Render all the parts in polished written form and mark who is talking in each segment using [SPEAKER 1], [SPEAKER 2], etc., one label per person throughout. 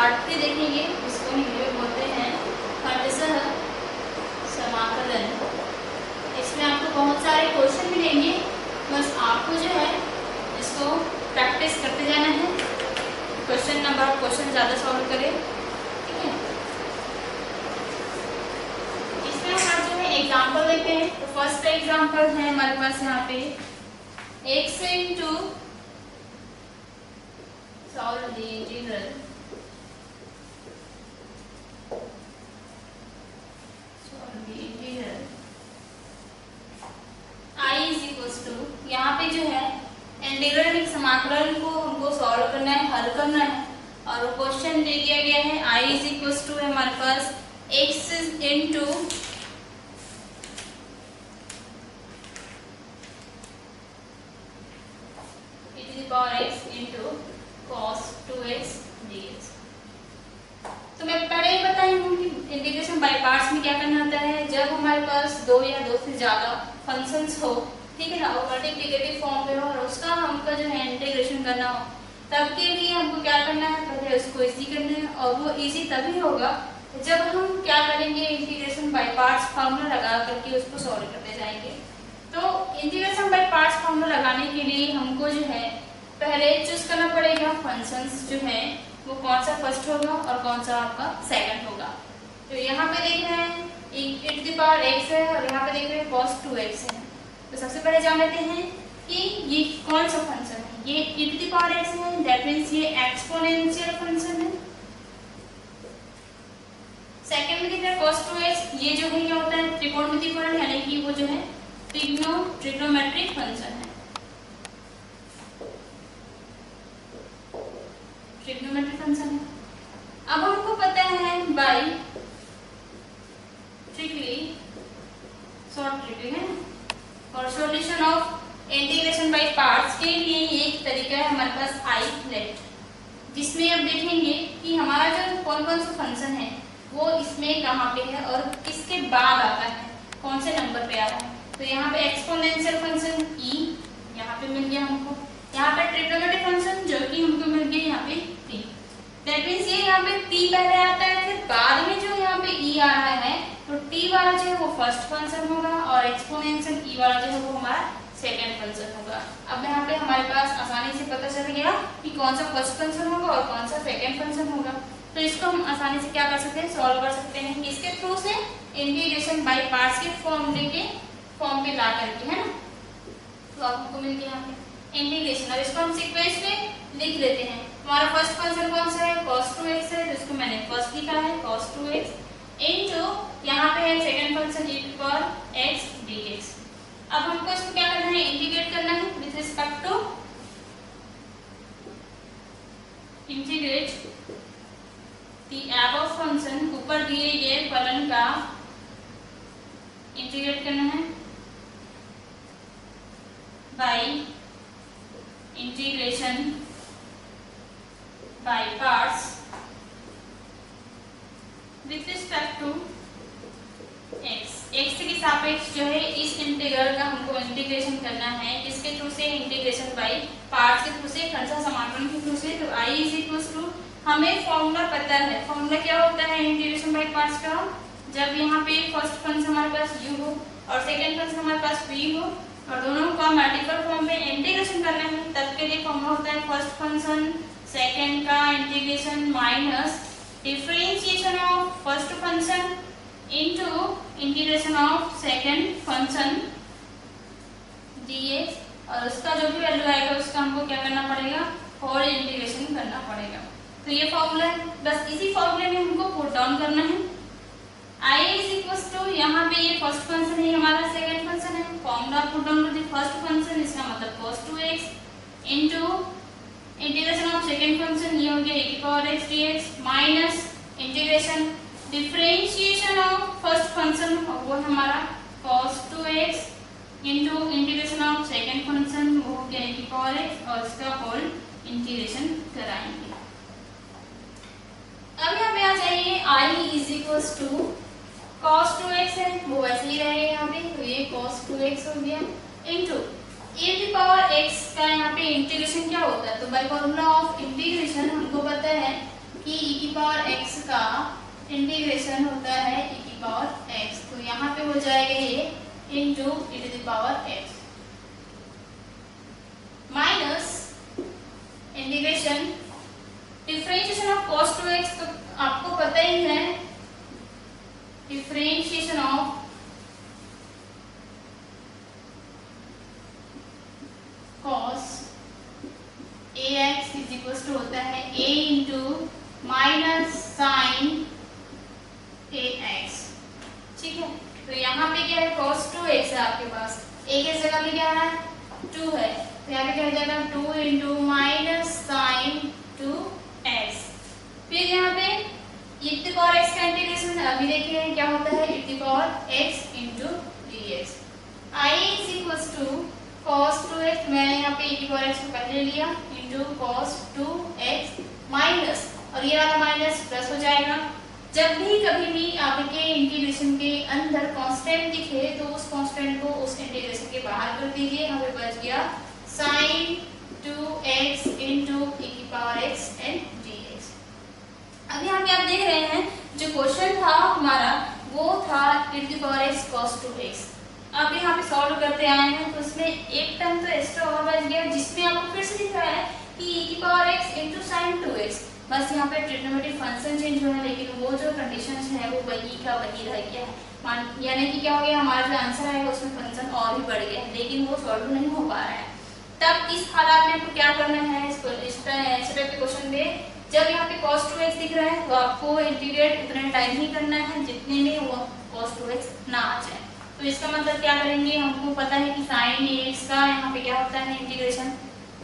[SPEAKER 1] Part 3 देखेंगे, इसको हिंदी में बोलते हैं खंडशः समाकलन। इसमें आपको बहुत सारे क्वेश्चन मिलेंगे, बस आपको जो है इसको प्रैक्टिस करते जाना है, क्वेश्चन नंबर ऑफ क्वेश्चन ज़्यादा सॉल्व करें, ठीक है। इसमें हम जो है एग्जाम्पल लेते हैं। तो फर्स्ट एग्जाम्पल है हमारे पास यहाँ पे x into solve the integral I is equals to, यहाँ पे जो है इंटीग्रल एक समाकलन को हमको सॉल्व करना है, हल करना है, और वो क्वेश्चन दे दिया गया है I इज इक्वल्स टू है हमारे पास x into x into cos 2x dx। तो मैं पहले ही बताई हूँ कि इंटीग्रेशन बाय पार्ट्स में क्या करना होता है, जब हमारे पास दो या दो से ज़्यादा फंक्शंस हो, ठीक है ना, और मल्टीप्लिकेटिव फॉर्म में हो और उसका हमको जो है इंटीग्रेशन करना हो, तब के लिए हमको क्या करना है, पहले उसको इजी करना है। और वो इजी तभी होगा जब हम क्या करेंगे, इंटीग्रेशन बाय पार्ट्स फॉर्मूला लगा करके उसको सॉल्व करते जाएंगे। तो इंटीग्रेशन बाय पार्ट्स फॉर्मूला लगाने के लिए हमको जो है पहले चूज करना पड़ेगा फंक्शंस जो है वो कौन सा फर्स्ट होगा और कौन सा आपका सेकंड होगा। तो यहाँ पे देख रहे हैं e⁻x है और यहाँ पे देख रहे हैं cos 2x है। तो सबसे पहले जान लेते हैं कि ये कौन सा फंक्शन है। ये e⁻x है, दैट मींस ये एक्सपोनेंशियल फंक्शन है। सेकंड में दिख रहा है cos 2x, ये जो है क्या होता है त्रिकोणमितीय फलन, यानी कि वो जो है ट्रिग्नोमेट्रिक फंक्शन है, ट्रिग्नोमेट्रिक फंक्शन है। अब हमको पता है बाय ट्रिकली, शॉर्ट ट्रिक है, और solution of integration by parts के लिए एक तरीका है हमारे पास I लेट, जिसमें अब देखेंगे कि हमारा जो कौन कौन सा फंक्शन है वो इसमें कहाँ पे है और किसके बाद आता है, कौन से नंबर पे आ रहा है। तो यहाँ पे एक्सपोनेंशियल फंक्शन e यहाँ पे मिल गया हमको, यहाँ पे ट्रिग्नोमेट्रिक फंक्शन जो कि हमको मिल गया यहाँ पे t। दैट मींस ये यहाँ पे t पहले आता है, फिर बाद में जो यहाँ पे e आ रहा है, तो t वाला जो है वो फर्स्ट फंक्शन होगा और एक्सपोनेंशियल e वाला जो है वो हमारा सेकंड फंक्शन होगा। अब यहाँ पे हमारे पास आसानी से पता चल गया कि कौन सा फर्स्ट फंक्शन होगा और कौन सा सेकंड फंक्शन होगा। तो इसको हम आसानी से क्या कर सकते हैं, सॉल्व कर सकते हैं इसके थ्रू से, इंटीग्रेशन बाय पार्ट्स के फॉर्म पे ला करके, है ना। तो आपको मिल गया यहाँ पे इंटीग्रेशन। अब इसको हम सीक्वेंस में लिख लेते हैं। हमारा फर्स्ट फंक्शन कौन सा है, cos 2x है, तो इसको मैंने फर्स्ट लिखा है cos 2x इनटू यहाँ पे है सेकंड फंक्शन e⁻x dx। अब हमको इसको क्या करना है, इंटीग्रेट करना है with respect to, integrate the above function, ऊपर दिए गए फलन का इंटीग्रेट करना है by integration by parts with respect to x। x के सापेक्ष जो है इस इंटीग्रल का हमको इंटीग्रेशन करना है, किसके थ्रू से, इंटीग्रेशन बाय पार्ट्स के थ्रू से, खंडशः समाकलन के थ्रू से। तो I इज इक्वल्स टू, हमें फॉर्मूला पता है, फॉर्मूला क्या होता है इंटीग्रेशन बाय पार्ट्स का, जब यहाँ पे फर्स्ट फंक्शन हमारे पास u हो और सेकंड फंक्शन हमारे पास v हो और दोनों का मल्टीपल फॉर्म में इंटीग्रेशन करना है, तब के लिए फॉर्मूला होता है फर्स्ट फंक्शन सेकंड का integration minus differentiation of first function into integration of second function dx, और उसका जो भी वैल्यू आएगा उसका हमको क्या करना पड़ेगा, होल इंटीग्रेशन करना पड़ेगा। तो ये फॉर्मूला है, बस इसी फॉर्मूले में हमको पुट डाउन करना है। I इज इक्वल्स टू, यहाँ पे ये फर्स्ट फंक्शन है, हमारा सेकंड फंक्शन है, फॉर्मूला पुट डाउन कर दी फर्स्ट फंक्शन, इसका मतलब cos 2x into integration of second function, ये हो गया e⁻x dx minus integration differentiation of first function, वो है हमारा cos 2x into integration of second function, वो हो गया e⁻x, और इसका होल इंटीग्रेशन कराएंगे। अब यहाँ पे आ जाइए I is equals to cos 2x है, वो वैसे ही रहेगा यहाँ पे, तो ये cos 2x हो गया इनटू e⁻x का यहाँ पे इंटीग्रेशन क्या होता है, तो बाय फॉर्मूला ऑफ इंटीग्रेशन हमको पता है कि e की पावर x का इंटीग्रेशन होता है e की पावर x, तो यहाँ पे हो जाएगा ये into e to the power x minus integration differentiation of cos 2x, तो आपको पता ही है differentiation of cos ax is equal to होता है a into minus sine ax। ठीक है, तो यहाँ पे क्या है cos 2x है आपके पास, a के जगह में क्या है 2 है, तो यहाँ पे क्या हो जाएगा 2 इंटू माइनस साइन 2x। फिर यहाँ पे e टू पावर x का इंटीग्रेशन अभी देखिए क्या होता है e to power x into dx। I is equal to cos 2x, मैंने यहाँ पे e टू पावर x को पहले लिया इंटू cos 2x माइनस, और ये वाला माइनस प्लस हो जाएगा। जब भी कभी भी आपके इंटीग्रेशन के अंदर कांस्टेंट दिखे तो उस कांस्टेंट को उस इंटीग्रेशन के बाहर कर दीजिए, हमें बच गया sin 2x इंटू e की पावर x एंड dx। अब यहाँ पे आप देख रहे हैं जो क्वेश्चन था हमारा वो था e to the power x cos 2x। अब यहाँ पे सॉल्व करते आए हैं तो इसमें एक टर्म तो एक्स्ट्रा और बच गया, जिसमें आपको फिर से दिख रहा है कि e की power x into sine 2x, बस यहाँ पे ट्रिग्नोमेट्रिक फंक्शन चेंज हुआ है, लेकिन वो जो कंडीशंस है वो वही का वही रह गया है, यानी कि क्या हो गया हमारा जो आंसर है उसमें फंक्शन और भी बढ़ गया है, लेकिन वो सॉल्व नहीं हो पा रहा है। तब इस हालात में आपको क्या करना है, इस टाइप के क्वेश्चन में जब यहाँ पे cos 2x दिख रहा है तो आपको इंटीग्रेट उतने टाइम ही करना है जितने में वो cos 2x ना आ जाए। तो इसका मतलब क्या करेंगे, हमको पता है कि sin ax का यहाँ पे क्या होता है इंटीग्रेशन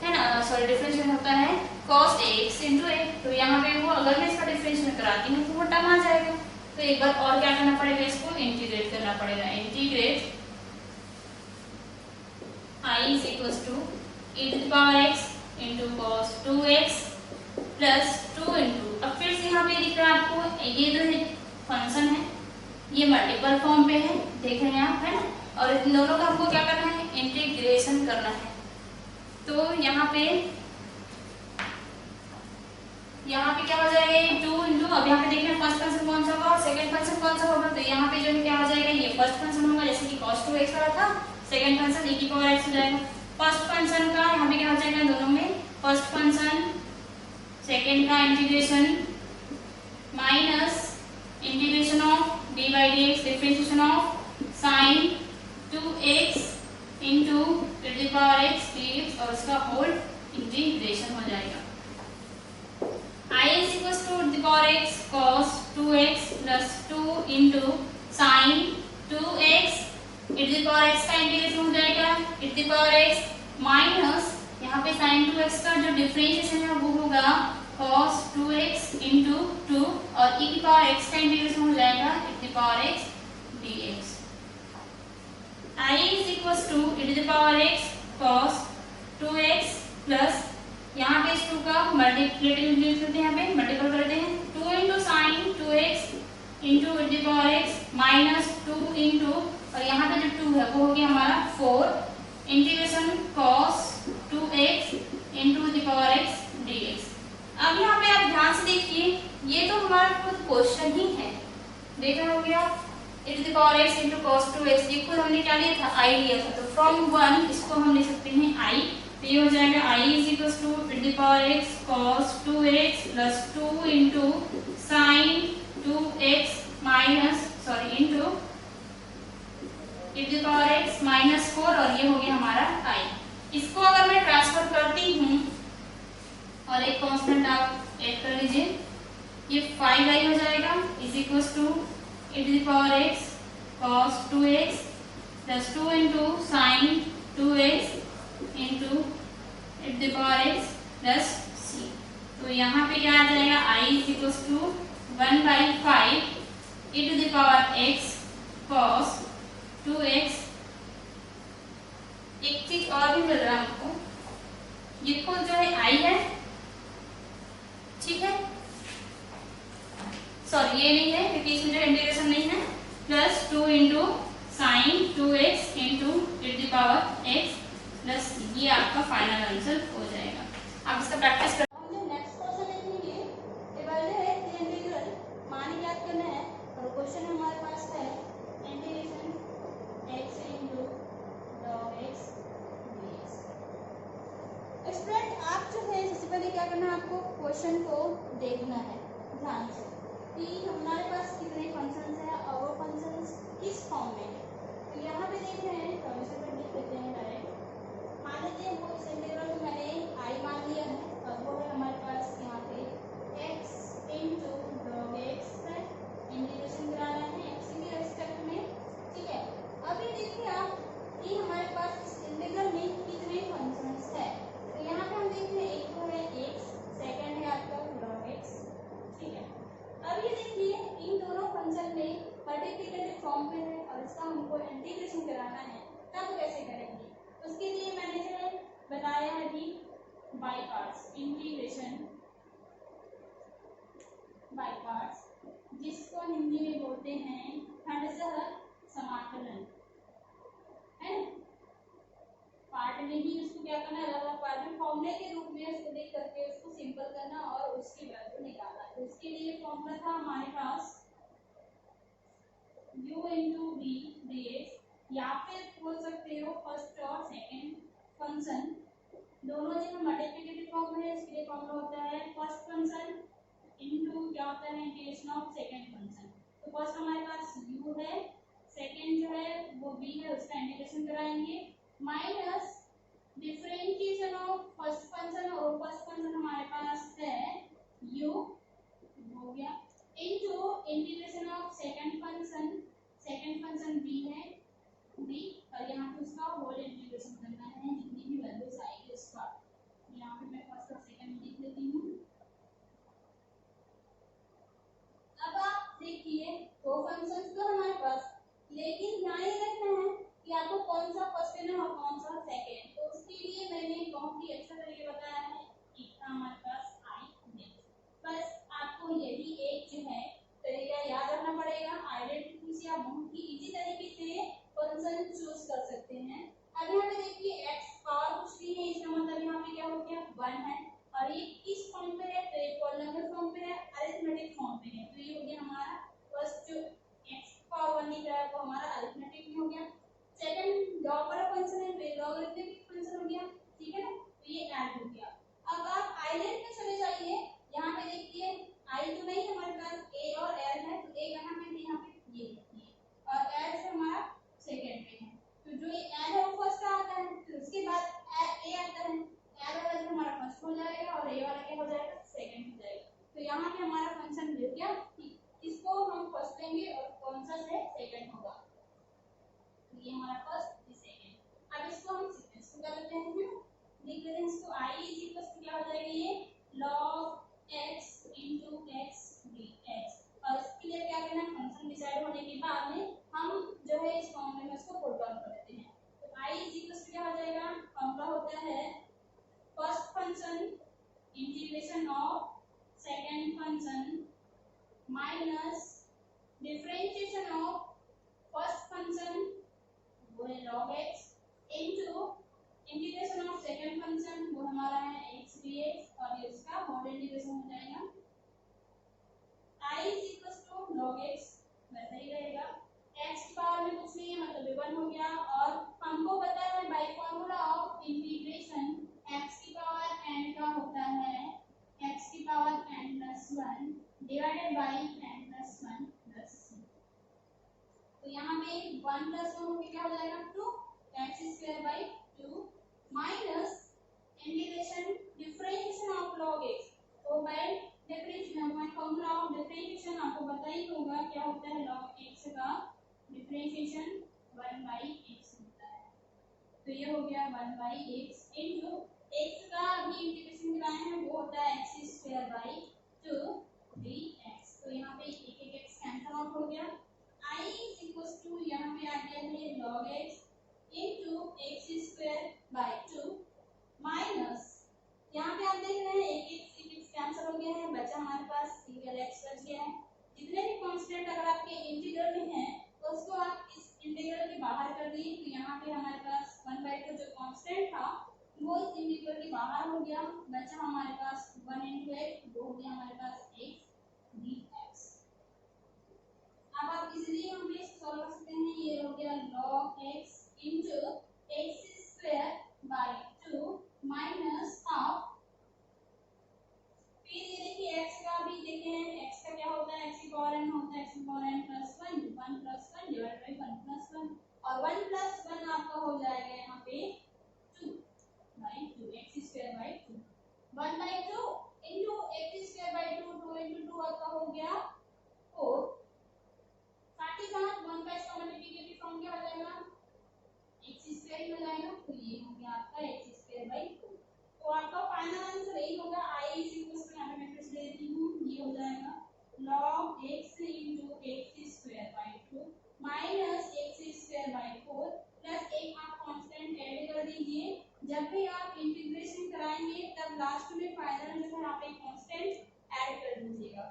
[SPEAKER 1] है ना, सॉरी डिफरेंशिएशन होता है cos ax इंटू a, तो यहाँ पे वो अगर मैं इसका डिफरेंशिएशन कराती हूँ तो वो टर्म आ जाएगा। तो एक बार और क्या करना पड़ेगा, इसको इंटीग्रेट करना पड़ेगा, integrate I is equal to e to the power x into cos 2x plus 2 into, अब फिर से यहाँ पे दिख रहा है आपको ये जो फंक्शन है ये मल्टीपल फॉर्म पे है, देख रहे हैं आप है ना, और इन दोनों का हमको क्या करना है इंटीग्रेशन करना है। तो यहाँ पे क्या हो जाएगा ये 2 इंटू, अब यहाँ पे देख रहे हैं फर्स्ट फंक्शन कौन सा होगा और सेकंड फंक्शन कौन सा होगा, तो यहाँ पे जो है क्या हो जाएगा ये फर्स्ट फंक्शन होगा जैसे कि cos 2x वाला था, सेकंड फंक्शन e की पावर x हो जाएगा। फर्स्ट फंक्शन का यहाँ पे क्या हो जाएगा दोनों में, फर्स्ट फंक्शन सेकंड का integration minus integration of dy dx differentiation of sin 2x into e to the power x dx और उसका होल इंटीग्रेशन हो जाएगा। I is equal to the power x cos 2x plus 2 into sin 2x e to the power x का integration हो जाएगा e to the power x minus यहाँ पे sin 2x का जो डिफरेंशिएशन है वो होगा cos 2x into 2 और e की पावर x का इंटीग्रेशन हो जाएगा e to the power x dx। I is equal to e to the power x cos 2x plus यहाँ पे इस 2 का मल्टीप्लिकेटिव करते हैं, यहाँ पे मल्टीपल करते हैं 2 into sine 2x into e to the power x minus 2 into, और यहाँ पे जो 2 है वो हो गया हमारा 4 integration cos 2x into the power x dx। अब यहाँ पे आप ध्यान से देखिए ये तो हमारा खुद क्वेश्चन ही है, देख रहे होंगे आप e to the power x into cos 2x, ये खुद हमने क्या लिया था I लिया था, तो फ्रॉम 1 इसको हम ले सकते हैं I, तो ये हो जाएगा I is equal to e to the power x cos 2x plus 2 into sine 2x minus sorry into e to the power x minus 4, और ये हो गया हमारा I। इसको अगर मैं ट्रांसफर करती हूँ और एक कांस्टेंट आप ऐड कर लीजिए, ये 5i हो जाएगा is equal to e to the power x cos 2x plus 2 into sine 2x into e to the power x plus c। तो यहाँ पे क्या आ जाएगा I is equal to 1/5 e to the power x cos 2x। एक चीज और भी मिल रहा है हमको, ये खुद जो है I है, ठीक है, सॉरी ये नहीं है क्योंकि इसमें जो इंटीग्रेशन नहीं है, plus 2 into sine 2x into e to the power x plus, ये आपका फाइनल आंसर हो जाएगा। आप इसका प्रैक्टिस कर।
[SPEAKER 2] नेक्स्ट क्वेश्चन देखेंगे
[SPEAKER 1] स्टूडेंट आप जो है सबसे पहले क्या करना है, आपको क्वेश्चन को देखना है ध्यान से कि हमारे पास कितने फंक्शंस हैं और वो फंक्शंस किस फॉर्म में है। तो यहाँ पे देख रहे हैं, तो इसे पर लिख देते हैं डायरेक्ट। मान लीजिए वो इस इंटीग्रल में मैंने आई मान लिया है और वो है हमारे पास यहाँ पे x इंटू log x है, इंटीग्रेशन कराना है x के रेस्पेक्ट में, ठीक है। अब ये देखिए आप कि हमारे पास इस इंटीग्रल में कितने फंक्शंस है। तो यहाँ पे हम देख रहे हैं एक तो है x, सेकंड है आपका log x, ठीक है। अब ये देखिए इन दोनों फंक्शन में मल्टीप्लिकेटिव फॉर्म पे है और इसका हमको इंटीग्रेशन कराना है, तब कैसे करेंगे उसके लिए मैंने जो है बताया है कि by parts, integration by parts, जिसको हिंदी में बोलते हैं खंडशः समाकलन, है ना। पार्ट में ही उसको क्या करना है, अलग अलग पार्ट में फॉर्मूले के रूप में उसको देख करके उसको सिंपल करना और उसकी वैल्यू निकालना। तो उसके लिए फॉर्मूला था हमारे पास u इंटू वी dx, या फिर बोल सकते हो फर्स्ट और सेकंड फंक्शन दोनों जो मल्टीप्लिकेटिव फॉर्म में है, इसके लिए फॉर्मूला होता है फर्स्ट फंक्शन इनटू क्या होता है इंटीग्रेशन ऑफ सेकंड फंक्शन। तो फर्स्ट हमारे पास u है, सेकंड जो है वो v है, उसका इंटीग्रेशन कराएंगे, minus differentiation of first function, और फर्स्ट फंक्शन हमारे पास है u हो गया, into integration of second function v है v, और यहाँ पे उसका होल इंटीग्रेशन करना है जितनी भी वैल्यूज आएगी उसका। यहाँ पे मैं फर्स्ट और सेकंड लिख लेती हूँ। अब आप देखिए दो फंक्शंस तो हमारे पास, लेकिन ध्यान ये रखना है कि आपको कौन सा फर्स्ट लेना और कौन सा सेकंड। तो उसके लिए मैंने बहुत ही अच्छा तरीके बताया है कि हमारे पास आई नेक्स्ट, बस आपको यही एक जो है तरीका याद रखना पड़ेगा। आइडेंटिटी से आप बहुत ही इजी तरीके से फंक्शन चूज कर सकते हैं। अब यहाँ पे देखिए x पावर कुछ भी है, इसका मतलब यहाँ पे क्या हो गया 1 है, और ये किस फॉर्म पे है, तो ये पॉलिनोमियल फॉर्म पे है, अरिथमेटिक फॉर्म पे है। तो ये हो गया हमारा फर्स्ट जो x पावर 1 लिख रहा है वो हमारा अरिथमेटिक में हो गया। सेकंड लॉग वाला फंक्शन है तो ये लॉगरिथमिक फंक्शन हो गया, ठीक है ना, तो ये ऐड हो गया। अब आप आइलेट में चले जाइए, यहाँ पे देखिए आई तो नहीं हमारे पास a और l है, तो a यहाँ पे यहाँ पे ये देखिए, और l से हमारा सेकंड पे है, तो जो ये l है वो फर्स्ट आता है, तो उसके बाद a आता है, l वाला जो हमारा फर्स्ट हो जाएगा और a वाला क्या हो जाएगा सेकंड हो जाएगा। तो यहाँ पे हमारा फंक्शन मिल गया, इसको हम फर्स्ट लेंगे और कौन सा से सेकंड होगा, तो ये हमारा फर्स्ट ये सेकंड। अब इसको हम सीक्वेंस को कर लेते हैं, लिख लेते हैं इसको i इज इक्वल टू क्या हो जाएगा ये log x into x dx, और इसके लिए क्या करना है फंक्शन डिसाइड होने के बाद में हम जो है इस फॉर्मूले में इसको पुट डाउन कर देते हैं। तो i इज इक्वल टू क्या हो जाएगा, फॉर्मूला होता है first function integration of second function minus differentiation of first function वो है log x into integration of second function वो हमारा है x dx, और ये उसका होल इंटीग्रेशन हो जाएगा। i is equals to log x वैसा ही रहेगा, x की पावर में कुछ नहीं है मतलब 1 हो गया, और हमको पता है bye formula of integration x की पावर n का होता है x की power n plus 1 divided by n plus 1 plus c। तो यहाँ पे 1 plus 1 होके क्या हो जाएगा 2 x square by 2 माइनस integration differentiation of log x, तो by differentiation by formula of differentiation आपको पता ही होगा क्या होता है log x का डिफरेंशिएशन 1 by x होता है, तो ये हो गया 1 by x इनटू x का अभी इंटीग्रेशन कराए हैं वो होता है x स्क्वायर by 2 dx। तो यहाँ पे एक एक x कैंसिल आउट हो गया, i is equals to यहाँ पे आ गया है log x into x square by 2 minus यहाँ पे आप देख रहे हैं एक एक कैंसिल हो गया है, बचा हमारे पास सिंगल x बच गया है। जितने भी कांस्टेंट अगर आपके इंटीग्रल में हैं तो उसको आप इस इंटीग्रल के बाहर कर दिए, तो यहाँ पे हमारे पास 1/2 जो कांस्टेंट था वो इस इंटीग्रल के बाहर हो गया, बचा हमारे पास 1 into x, वो हो गया हमारे पास x dx। अब आप इजीली हम पे सॉल्व कर सकते हैं, ये हो गया log x into x square by 2 minus half, फिर ये देखिए x का भी देखें, x का क्या होता है, x की पावर n होता है, x की power n plus 1, 1 plus 1 divide by 1 plus 1, और 1 प्लस 1 आपका हो जाएगा यहाँ पे 2 by 2, x square by 2, 1 by 2 into x square by 2, 2 into 2 आपका हो गया 4, साथ ही साथ 1 का इसका मल्टीप्लिकेटिव फॉर्म क्या हो जाएगा, x स्क्वायर हो जाएगा, तो ये हो गया आपका x स्क्वायर बाई 2। तो आपका फाइनल आंसर यही होगा, i इज इक्वल टू, यहाँ पे मैं फिर से दे देती हूँ, ये हो जाएगा log x into x square by 2 minus x square by 4 plus एक आप कांस्टेंट ऐड कर दीजिए। जब भी आप इंटीग्रेशन कराएंगे तब लास्ट में फाइनल जो है आप एक कांस्टेंट ऐड कर दीजिएगा।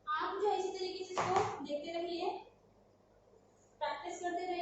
[SPEAKER 1] आप जो इसी तरीके से इसको देखते रहिए, प्रैक्टिस करते रहिए।